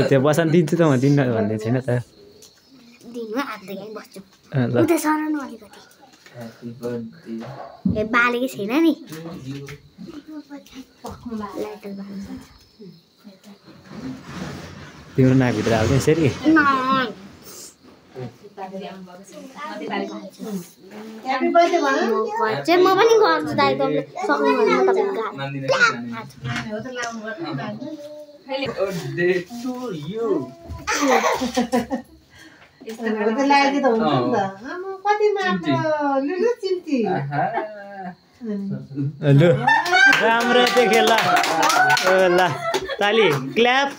त्यो बसान दिन्छु त म दिन्न भन्ने छैन त दिनमा आजदेखि बस्छु उता सरन अलिकति ए बालेकै छैन नि तिम्रो नाकभित्र हाल्छ यसरी म पनि गर्छु दाइ तपाईँले सक्नुहुन्छ लु राम्रो देखेँ ल ल ताली क्ल्याप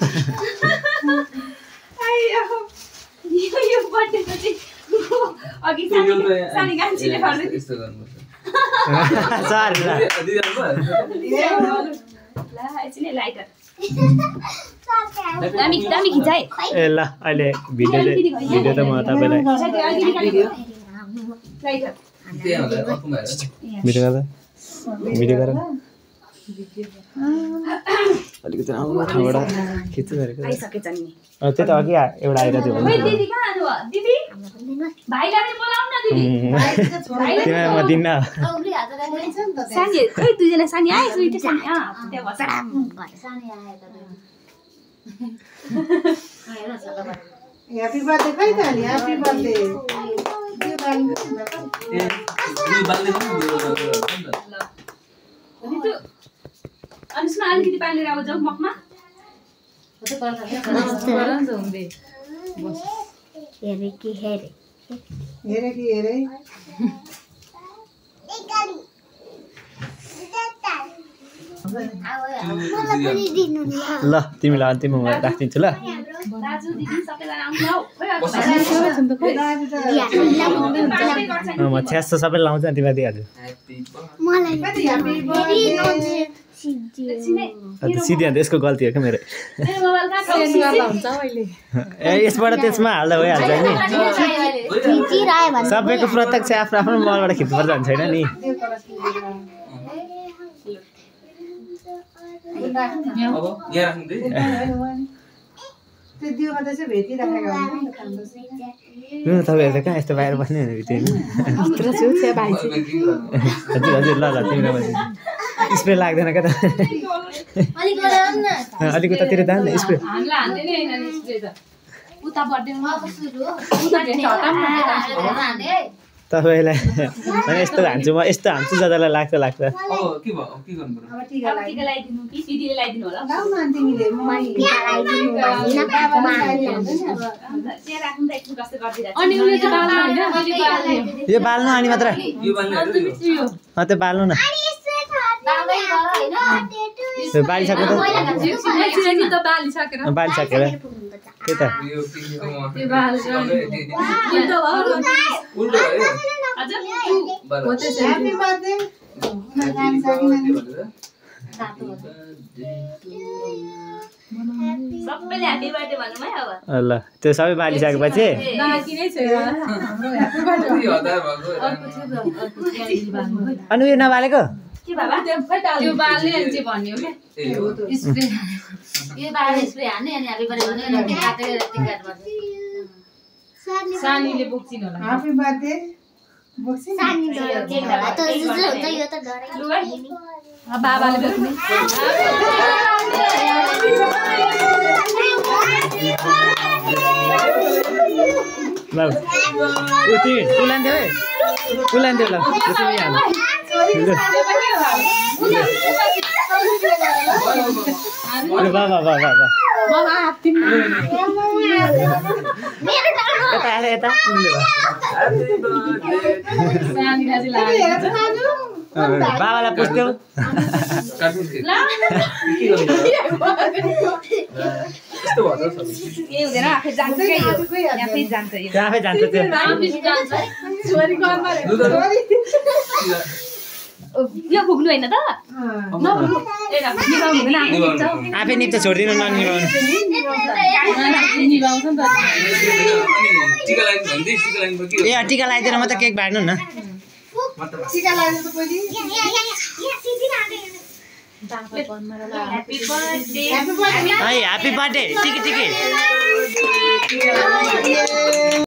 ए ल अहिले भिडियो त म तपाईँलाई भिडियो गर अलिकति राम्रो ठाउँबाट खिच्छु गरेको त्यो त अघि एउटा आइरहेको थियो तिमीलाई म दिन्न Happy birthday, kai ta ni? Happy birthday. अनुष्मा अलिकति पानी लिएर आऊ जाऊ मकमा हेरे कि हेरे हेरे कि हेरे ल तिमीलाई अन्तिममा राखिदिन्छु ल दाजु दिदी सबैजना आउनु म छ्यास सबै लाउँछ तिमीलाई दिइहाल्छु सिधै अन्त यसको गल्ती हो क्या मेरो ए यसबाट त्यसमा हाल्दा भइहाल्छ नि सबैको प्रत्यक्ष आफ्नो आफ्नो मोबाइलबाट खिच्नुपर्छ भने छैन नि तपाईँहरू त कहाँ यस्तो बाहिर बस्ने हजुर हजुर ल ल तिमीलाई स्प्रे लाग्दैन क्या त अलिक उतातिर जानु न स्प्रे तपाईँलाई यस्तो हान्छु म यस्तो हान्छु जतालाई लाग्छ यो बाल्नु अनि मात्र त्यो बाल्नु न बालिसकेर के त ल त्यो सबै बालिसकेपछि अनि उयो नबालेको बाबालाई पुछ्थ्यौ यो पुग्नु हैन त नपुग्नु ए निभाउनु हुँदैन आफै निभाउँछ आफै निप्छ छोड्दिनु ननिभाउनु निभाउँछ नि त टिका लाइन भन्दै टिका लाइन के ए टिका लगाइदिएर म त केक बाड्नु न टिका लगाएर त पहिले ह्यापी बर्थडे है ह्यापी बर्थडे टिकी